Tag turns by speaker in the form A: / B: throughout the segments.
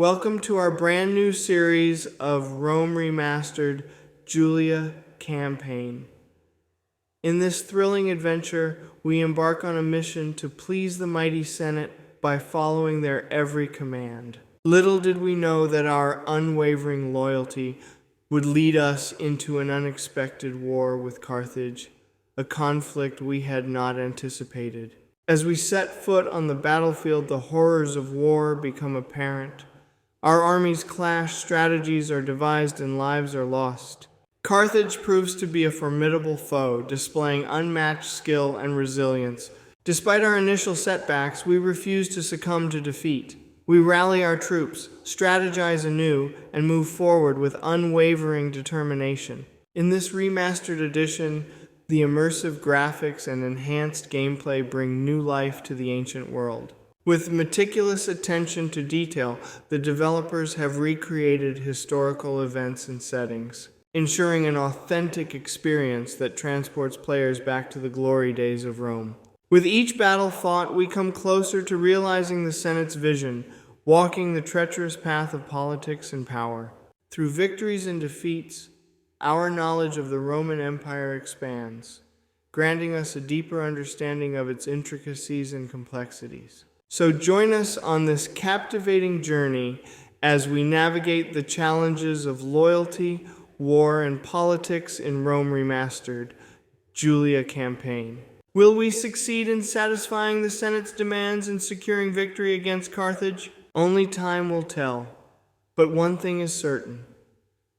A: Welcome to our brand new series of Rome Remastered Julia campaign. In this thrilling adventure, we embark on a mission to please the mighty Senate by following their every command. Little did we know that our unwavering loyalty would lead us into an unexpected war with Carthage, a conflict we had not anticipated. As we set foot on the battlefield, the horrors of war become apparent. Our armies clash, strategies are devised, and lives are lost. Carthage proves to be a formidable foe, displaying unmatched skill and resilience. Despite our initial setbacks, we refuse to succumb to defeat. We rally our troops, strategize anew, and move forward with unwavering determination. In this remastered edition, the immersive graphics and enhanced gameplay bring new life to the ancient world. With meticulous attention to detail, the developers have recreated historical events and settings, ensuring an authentic experience that transports players back to the glory days of Rome. With each battle fought, we come closer to realizing the Senate's vision, walking the treacherous path of politics and power. Through victories and defeats, our knowledge of the Roman Empire expands, granting us a deeper understanding of its intricacies and complexities. So join us on this captivating journey as we navigate the challenges of loyalty, war, and politics in Rome Remastered, Julia campaign. Will we succeed in satisfying the Senate's demands and securing victory against Carthage? Only time will tell. But one thing is certain.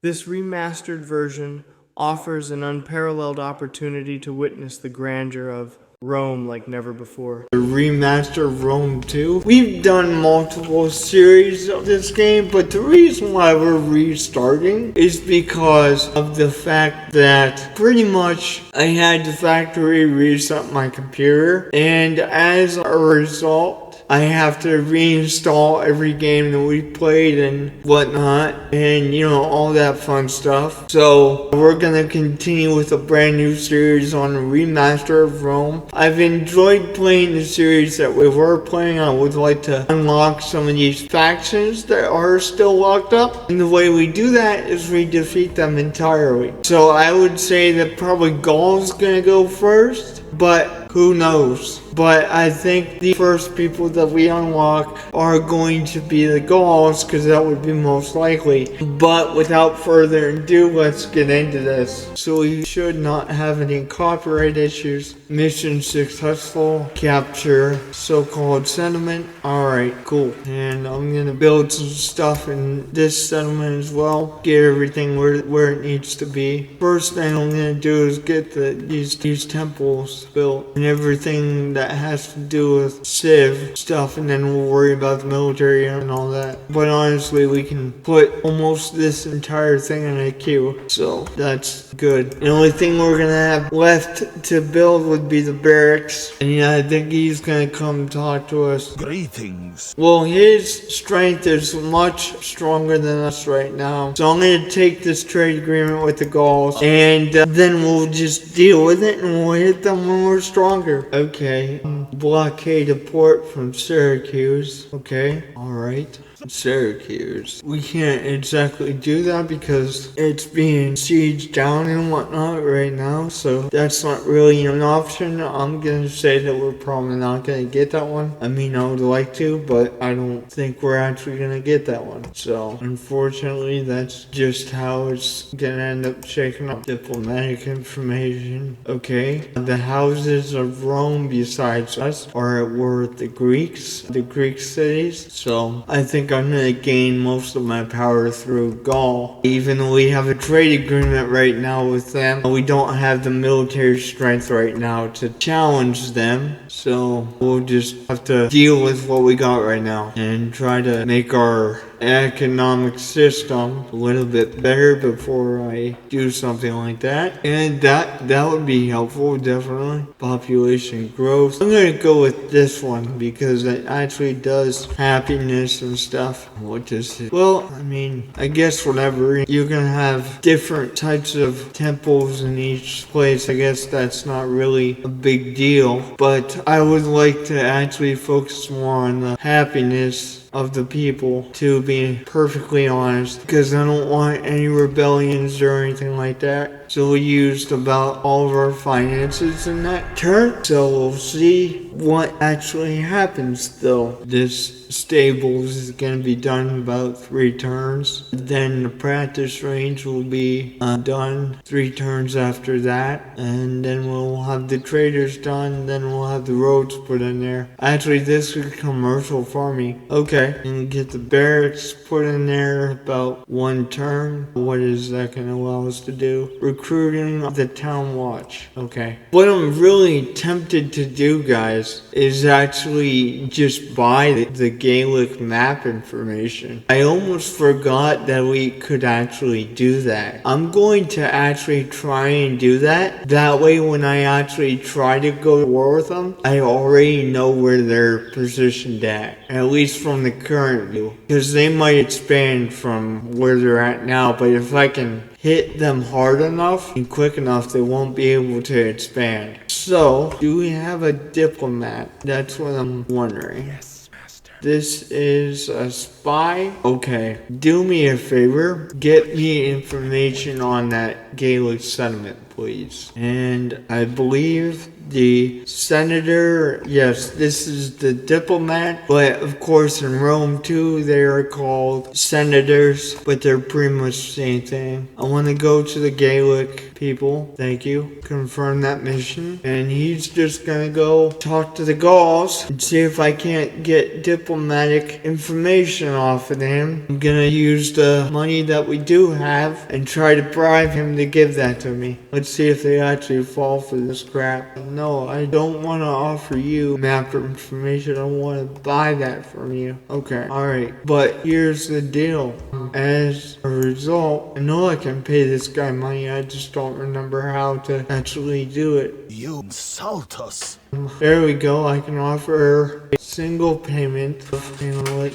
A: This remastered version offers an unparalleled opportunity to witness the grandeur of Rome like never before.
B: The remaster of Rome 2. We've done multiple series of this game, but the reason why we're restarting is because of the fact that pretty much I had to factory reset my computer, and as a result, I have to reinstall every game that we played and whatnot, and all that fun stuff. So we're gonna continue with a brand new series on the remaster of Rome. I've enjoyed playing the series that we were playing. I would like to unlock some of these factions that are still locked up, and the way we do that is we defeat them entirely. So I would say that probably Gaul's gonna go first, but who knows? But I think the first people that we unlock are going to be the Gauls, because that would be most likely. But without further ado, let's get into this. So we should not have any copyright issues. Mission successful. Capture so-called settlement. Alright, cool. And I'm gonna build some stuff in this settlement as well. Get everything where it needs to be. First thing I'm gonna do is get these temples built and everything that has to do with civ stuff, and then we'll worry about the military and all that. But honestly, we can put almost this entire thing in a queue, so that's good. The only thing we're gonna have left to build would be the barracks, and I think he's gonna come talk to us.
C: Greetings.
B: Well, his strength is much stronger than us right now, so I'm gonna take this trade agreement with the Gauls, and then we'll just deal with it, and we'll hit them when we're stronger. Okay. Blockade a port from Syracuse. Okay. Alright. Syracuse. We can't exactly do that because it's being sieged down and whatnot right now, so that's not really an option. I'm gonna say that we're probably not gonna get that one. I mean, I would like to, but I don't think we're actually gonna get that one. So unfortunately, that's just how it's gonna end up shaking up. Diplomatic information. Okay. The houses of Rome besides us are at war with the Greek cities, so I think I'm gonna gain most of my power through Gaul. Even though we have a trade agreement right now with them, we don't have the military strength right now to challenge them, so we'll just have to deal with what we got right now and try to make our economic system a little bit better before I do something like that. And that would be helpful, definitely. Population growth. I'm gonna go with this one because it actually does happiness and stuff. What does it? Well, I mean, I guess whatever. You're gonna have different types of temples in each place. I guess that's not really a big deal, but I would like to actually focus more on the happiness of the people, to be perfectly honest, because I don't want any rebellions or anything like that. So we used about all of our finances in that turn. So we'll see what actually happens though. This stables is going to be done in about 3 turns. Then the practice range will be done 3 turns after that. And then we'll have the traders done. Then we'll have the roads put in there. Actually, this is commercial farming. Okay. And get the barracks put in there about 1 turn. What is that going to allow us to do? Recruiting the town watch. Okay. What I'm really tempted to do, guys, is actually just buy the Gaelic map information. I almost forgot that we could actually do that. I'm going to actually try and do that. That way when I actually try to go to war with them, I already know where they're positioned at least from the current view. Because they might expand from where they're at now, but if I can hit them hard enough and quick enough, they won't be able to expand. So, do we have a diplomat? That's what I'm wondering.
C: Yes, master.
B: This is a spy. Okay, do me a favor. Get me information on that Gaelic settlement, please. And I believe the senator, yes, this is the diplomat, but of course in Rome too, they are called senators, but they're pretty much the same thing. I want to go to the Gaelic people, thank you, confirm that mission, and he's just gonna go talk to the Gauls and see if I can't get diplomatic information off of him. I'm gonna use the money that we do have and try to bribe him to give that to me. Let's see if they actually fall for this crap. No, I don't want to offer you map information. I want to buy that from you. Okay, alright. But here's the deal. As a result, I know I can pay this guy money. I just don't remember how to actually do it.
C: You insult us.
B: There we go. I can offer a single payment.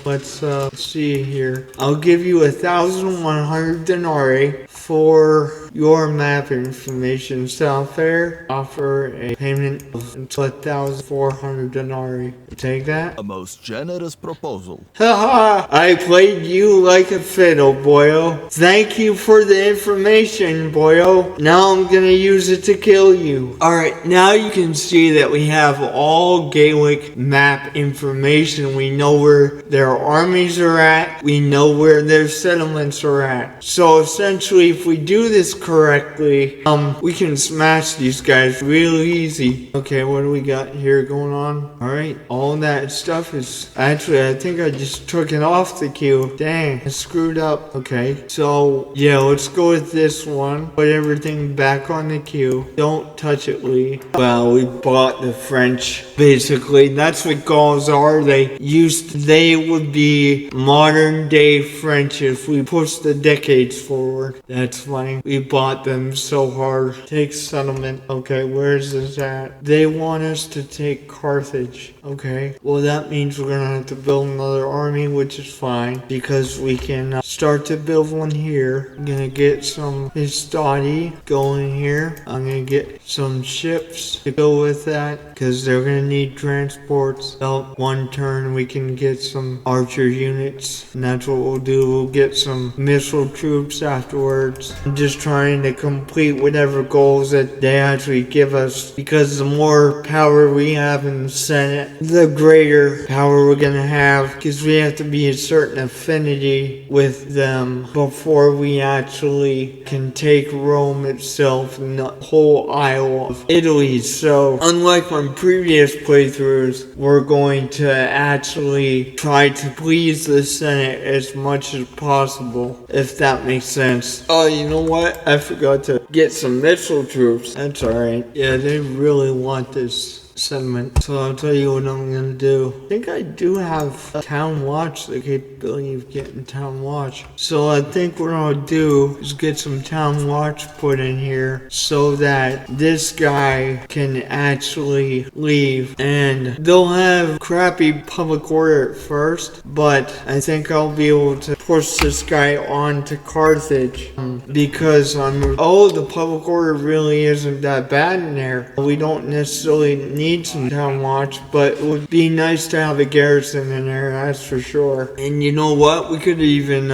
B: Let's see here. I'll give you 1,100 denarii for your map information. Sound fair? Offer a payment of 1,400 denarii. Take that?
C: A most generous proposal.
B: Haha! I played you like a fiddle, boyo. Thank you for the information, boyo. Now I'm gonna use it to kill you. Alright, now you can see that we have all Gaelic map information. We know where their armies are at. We know where their settlements are at. So essentially, if we do this correctly, we can smash these guys real easy. Okay, what do we got here going on? Alright, all that stuff is... Actually, I think I just took it off the queue. Dang, I screwed up. Okay, so yeah, let's go with this one. Put everything back on the queue. Don't touch it, Lee. Well, we bought the French, basically. That's what Gauls are. They would be modern day French if we push the decades forward. That's funny. We bought them so hard. Take settlement. Okay, where's this at? They want us to take Carthage. Okay, well that means we're gonna have to build another army, which is fine, because we can start to build one here. I'm gonna get some Histati going here. I'm gonna get some ships to go with that, because they're gonna need transports. About 1 turn we can get some archer units, and that's what we'll do. We'll get some missile troops afterwards. I'm just trying to complete whatever goals that they actually give us, because the more power we have in the Senate, the greater power we're gonna have, because we have to be a certain affinity with them before we actually can take Rome itself and the whole Isle of Italy. So unlike from previous playthroughs, we're going to actually try to please the Senate as much as possible, if that makes sense. Oh, you know what? I forgot to get some missile troops. That's alright. Yeah, they really want this settlement. So I'll tell you what I'm gonna do. I think I do have a town watch, the capability of getting town watch. So I think what I'll do is get some town watch put in here so that this guy can actually leave, and they'll have crappy public order at first, but I think I'll be able to push this guy on to Carthage because the public order really isn't that bad in there. We don't necessarily need some town watch, but it would be nice to have a garrison in there, that's for sure. And you know what? We could even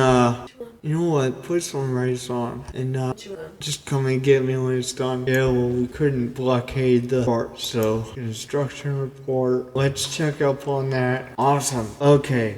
B: put some rice on and just come and get me when it's done. Yeah, well, we couldn't blockade the port, so construction report. Let's check up on that. Awesome. Okay.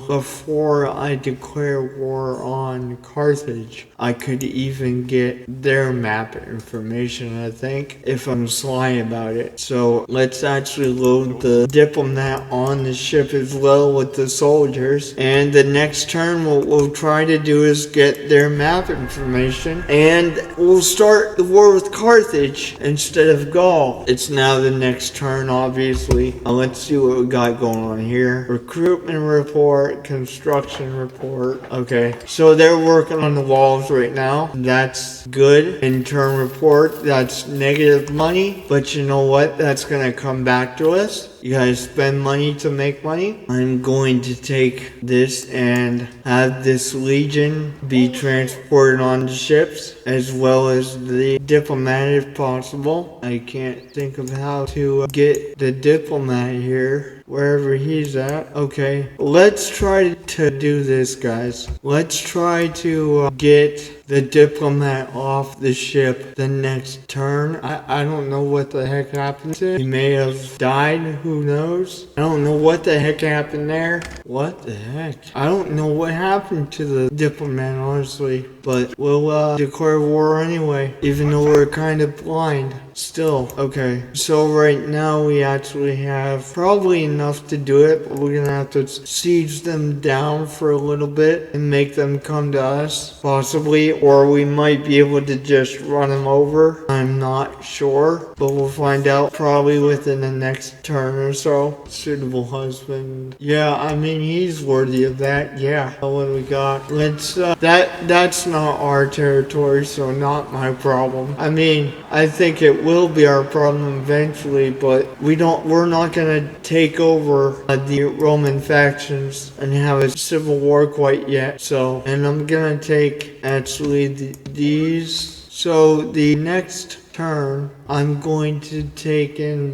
B: Before I declare war on Carthage, I could even get their map information, I think, if I'm sly about it. So let's actually load the diplomat on the ship as well with the soldiers. And the next turn, we'll try to do is get their map information, and we'll start the war with Carthage instead of Gaul. It's now the next turn, obviously. Let's see what we got going on here. Recruitment report, construction report. Okay, so they're working on the walls right now. That's good. Intern report, that's negative money, but you know what? That's gonna come back to us. You guys spend money to make money. I'm going to take this and have this legion be transported on the ships, as well as the diplomat if possible. I can't think of how to get the diplomat here, wherever he's at. Okay, let's try to do this, guys. Let's try to get the diplomat off the ship the next turn. I don't know what the heck happened to him. He may have died, who knows? I don't know what the heck happened there. What the heck? I don't know what happened to the diplomat, honestly, but we'll declare war anyway, even though we're kind of blind. Still, okay. So right now we actually have probably enough to do it, but we're gonna have to siege them down for a little bit and make them come to us, possibly, or we might be able to just run them over. I'm not sure, but we'll find out probably within the next turn or so. Suitable husband. Yeah, I mean, he's worthy of that. Yeah. What do we got? Let's, that's not our territory, so not my problem. I mean, I think it will be our problem eventually, but we're not gonna take over the Roman factions and have a civil war quite yet. So, and I'm gonna take actually these. So the next turn, I'm going to take in,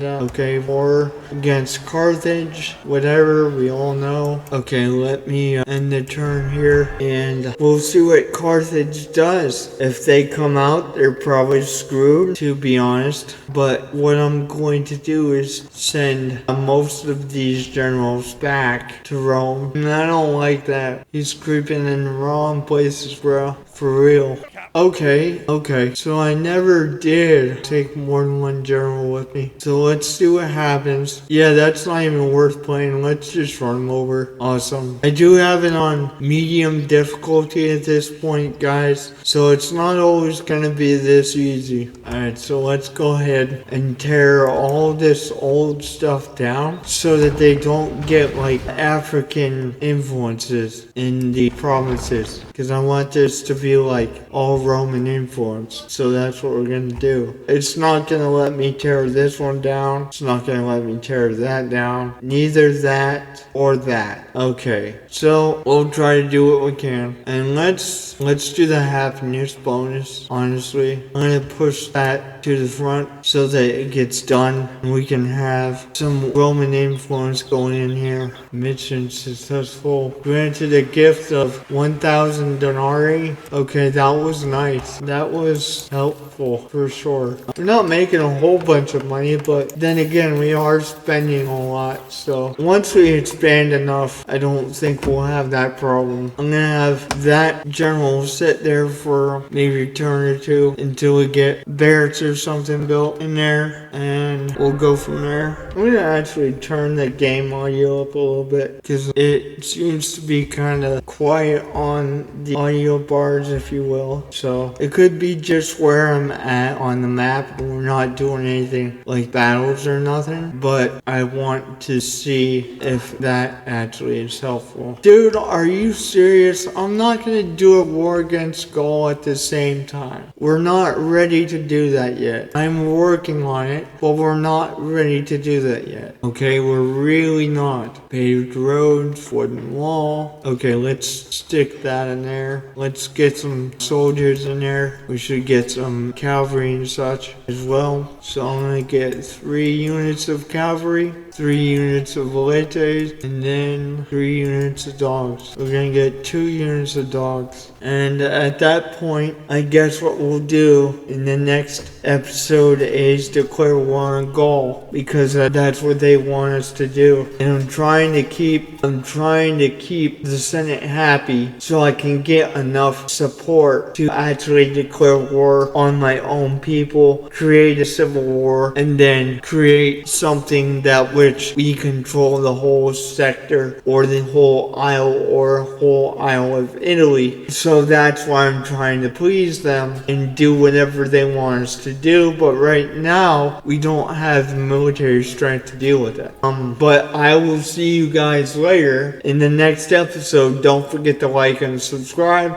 B: war against Carthage, whatever, we all know. Okay, let me end the turn here, and we'll see what Carthage does. If they come out, they're probably screwed, to be honest. But what I'm going to do is send most of these generals back to Rome. And I don't like that. He's creeping in the wrong places, bro. For real. Okay, so I never did take more than one general with me. So let's see what happens. Yeah, that's not even worth playing. Let's just run them over. Awesome. I do have it on medium difficulty at this point, guys. So it's not always gonna be this easy. Alright, so let's go ahead and tear all this old stuff down so that they don't get like African influences in the provinces. Because I want this to be like all Roman influence. So that's what we're gonna do. It's not gonna let me tear this one down. It's not gonna let me tear that down. Neither that or that. Okay, so we'll try to do what we can. And let's do the happiness bonus, honestly. I'm gonna push that to the front so that it gets done and we can have some Roman influence going in here. Mission successful. Granted a gift of 1,000 denarii. Okay, that was nice. That was helpful for sure. We're not making a whole bunch of money, but then again, we are spending a lot. So once we expand enough, I don't think we'll have that problem. I'm gonna have that general sit there for maybe a turn or two until we get barracks or something built in there, and we'll go from there. I'm gonna actually turn the game audio up a little bit because it seems to be kind of quiet on the audio bars, if you will. So it could be just where I'm at on the map. We're not doing anything like battles or nothing, but I want to see if that actually is helpful. Dude, are you serious? I'm not gonna do a war against Gaul at the same time. We're not ready to do that yet. I'm working on it, but we're not ready to do that yet. Okay, we're really not. Paved roads, wooden wall. Okay, let's stick that in there. Let's get some soldiers in there. We should get some cavalry and such as well. So I'm gonna get 3 units of cavalry, 3 units of velites, and then 3 units of dogs. We're gonna get 2 units of dogs. And at that point, I guess what we'll do in the next episode is declare war on Gaul, because that's what they want us to do. And I'm trying to keep the Senate happy so I can get enough support to actually declare war on my own people, create a civil war, and then create something that which we control the whole sector or the whole Isle of Italy. So that's why I'm trying to please them and do whatever they want us to do, but right now we don't have the military strength to deal with it. But I will see you guys later in the next episode. Don't forget to like and subscribe.